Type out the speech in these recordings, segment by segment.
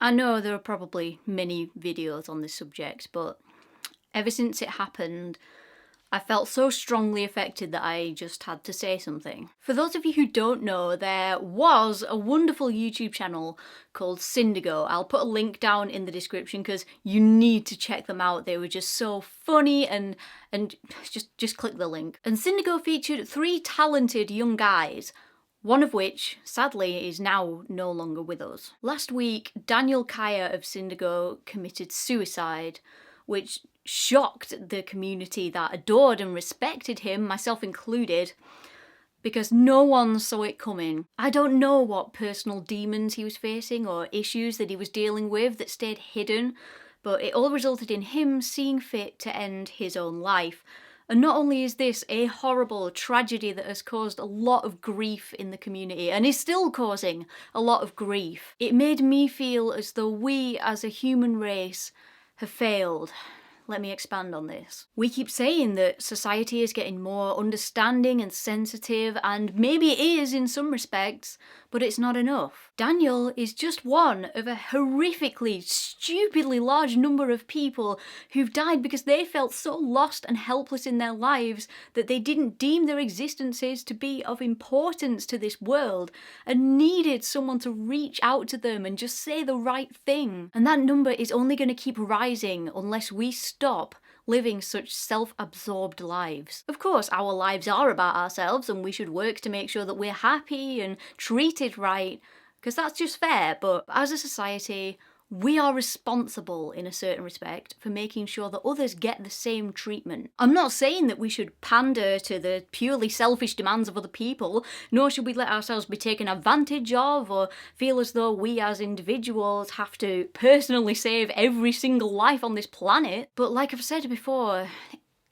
I know there are probably many videos on this subject, but ever since it happened, I felt so strongly affected that I just had to say something. For those of you who don't know, there was a wonderful YouTube channel called Syndigo. I'll put a link down in the description because you need to check them out. They were just so funny and just click the link. And Syndigo featured 3 talented young guys, one of which, sadly, is now no longer with us. Last week, Daniel Kyre of Syndigo committed suicide, which shocked the community that adored and respected him, myself included, because no one saw it coming. I don't know what personal demons he was facing or issues that he was dealing with that stayed hidden, but it all resulted in him seeing fit to end his own life. And not only is this a horrible tragedy that has caused a lot of grief in the community and is still causing a lot of grief, it made me feel as though we as a human race have failed. Let me expand on this. We keep saying that society is getting more understanding and sensitive, and maybe it is in some respects, but it's not enough. Daniel is just one of a horrifically, stupidly large number of people who've died because they felt so lost and helpless in their lives that they didn't deem their existences to be of importance to this world and needed someone to reach out to them and just say the right thing. And that number is only going to keep rising unless we stop living such self-absorbed lives. Of course, our lives are about ourselves and we should work to make sure that we're happy and treated right, because that's just fair, but as a society, we are responsible in a certain respect for making sure that others get the same treatment. I'm not saying that we should pander to the purely selfish demands of other people, nor should we let ourselves be taken advantage of or feel as though we as individuals have to personally save every single life on this planet. But like I've said before,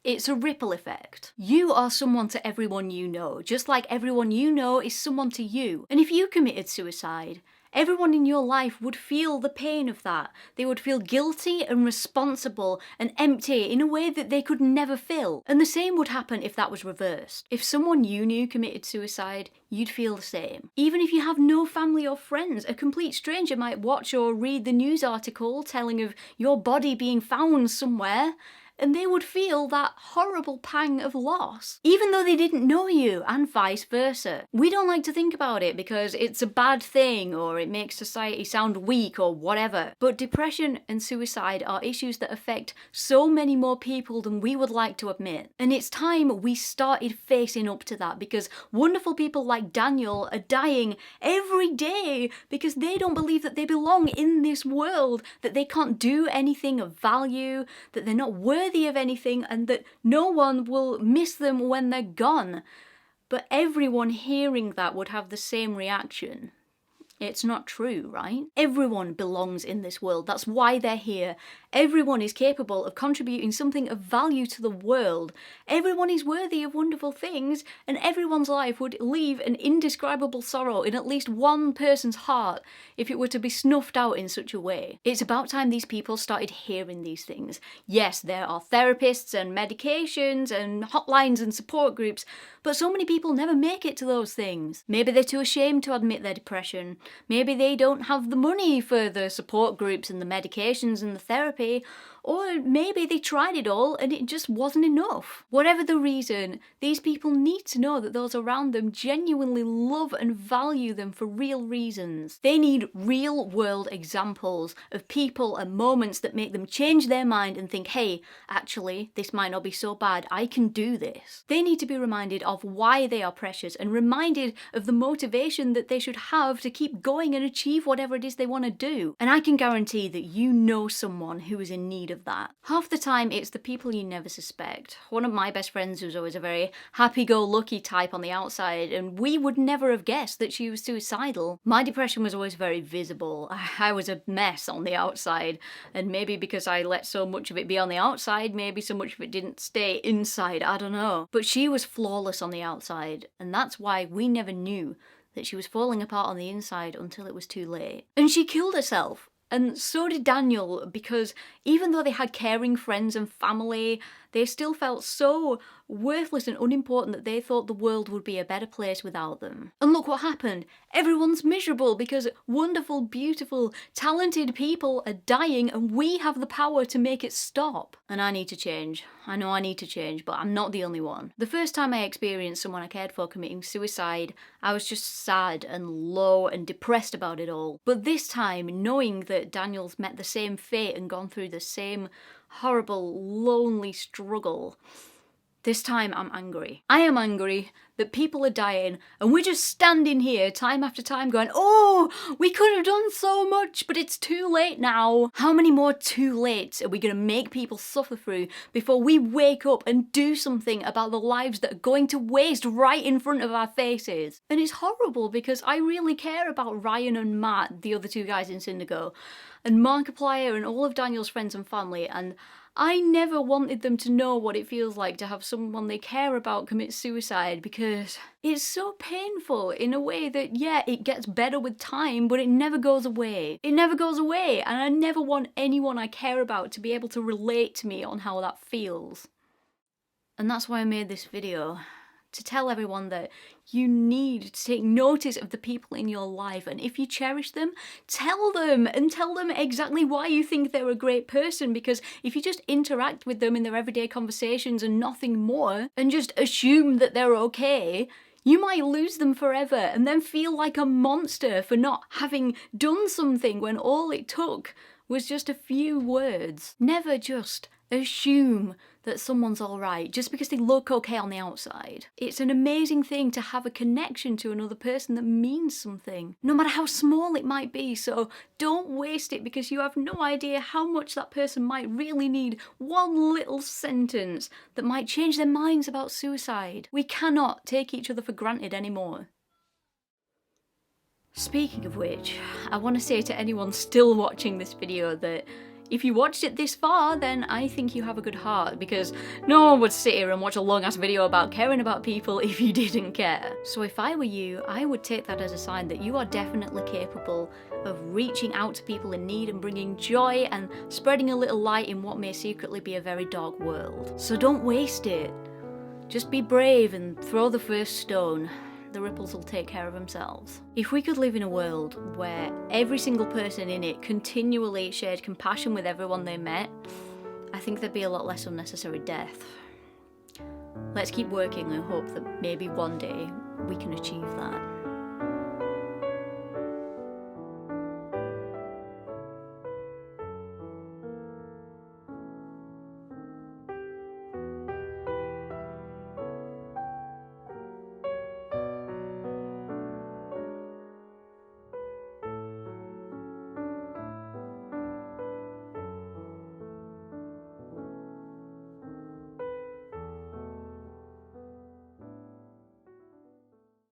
it's a ripple effect. You are someone to everyone you know, just like everyone you know is someone to you. And if you committed suicide, everyone in your life would feel the pain of that. They would feel guilty and responsible and empty in a way that they could never fill. And the same would happen if that was reversed. If someone you knew committed suicide, you'd feel the same. Even if you have no family or friends, a complete stranger might watch or read the news article telling of your body being found somewhere, and they would feel that horrible pang of loss, even though they didn't know you, and vice versa. We don't like to think about it because it's a bad thing or it makes society sound weak or whatever, but depression and suicide are issues that affect so many more people than we would like to admit. And it's time we started facing up to that, because wonderful people like Daniel are dying every day because they don't believe that they belong in this world, that they can't do anything of value, that they're not worthy of anything, and that no one will miss them when they're gone. But everyone hearing that would have the same reaction. It's not true, right? Everyone belongs in this world. That's why they're here. Everyone is capable of contributing something of value to the world. Everyone is worthy of wonderful things, and everyone's life would leave an indescribable sorrow in at least one person's heart if it were to be snuffed out in such a way. It's about time these people started hearing these things. Yes, there are therapists and medications and hotlines and support groups, but so many people never make it to those things. Maybe they're too ashamed to admit their depression. Maybe they don't have the money for the support groups and the medications and the therapy, or maybe they tried it all and it just wasn't enough. Whatever the reason, these people need to know that those around them genuinely love and value them for real reasons. They need real world examples of people and moments that make them change their mind and think, hey, actually, this might not be so bad, I can do this. They need to be reminded of why they are precious and reminded of the motivation that they should have to keep going and achieve whatever it is they want to do. And I can guarantee that you know someone who is in need of that. Half the time it's the people you never suspect. One of my best friends was always a very happy-go-lucky type on the outside, and we would never have guessed that she was suicidal. My depression was always very visible. I was a mess on the outside, and maybe because I let so much of it be on the outside, maybe so much of it didn't stay inside, I don't know. But she was flawless on the outside, and that's why we never knew that she was falling apart on the inside until it was too late. And she killed herself. And so did Daniel, because even though they had caring friends and family, they still felt so worthless and unimportant that they thought the world would be a better place without them. And look what happened. Everyone's miserable because wonderful, beautiful, talented people are dying and we have the power to make it stop. And I need to change. I know I need to change, but I'm not the only one. The first time I experienced someone I cared for committing suicide, I was just sad and low and depressed about it all. But this time, knowing that Daniel's met the same fate and gone through the same horrible, lonely struggle, this time I'm angry. I am angry that people are dying and we're just standing here time after time going, oh, we could have done so much, but it's too late now. How many more too lates are we going to make people suffer through before we wake up and do something about the lives that are going to waste right in front of our faces? And it's horrible because I really care about Ryan and Matt, the other two guys in Syndigo, and Markiplier and all of Daniel's friends and family, and I never wanted them to know what it feels like to have someone they care about commit suicide, because it's so painful in a way that, yeah, it gets better with time, but it never goes away. It never goes away, and I never want anyone I care about to be able to relate to me on how that feels. And that's why I made this video. To tell everyone that you need to take notice of the people in your life, and if you cherish them, tell them, and tell them exactly why you think they're a great person, because if you just interact with them in their everyday conversations and nothing more, and just assume that they're okay, you might lose them forever and then feel like a monster for not having done something when all it took was just a few words. Never just assume that someone's alright just because they look okay on the outside. It's an amazing thing to have a connection to another person that means something, no matter how small it might be, so don't waste it because you have no idea how much that person might really need one little sentence that might change their minds about suicide. We cannot take each other for granted anymore. Speaking of which, I want to say to anyone still watching this video that if you watched it this far, then I think you have a good heart, because no one would sit here and watch a long ass video about caring about people if you didn't care. So if I were you, I would take that as a sign that you are definitely capable of reaching out to people in need and bringing joy and spreading a little light in what may secretly be a very dark world. So don't waste it. Just be brave and throw the first stone. The ripples will take care of themselves. If we could live in a world where every single person in it continually shared compassion with everyone they met, I think there'd be a lot less unnecessary death. Let's keep working and hope that maybe one day we can achieve that.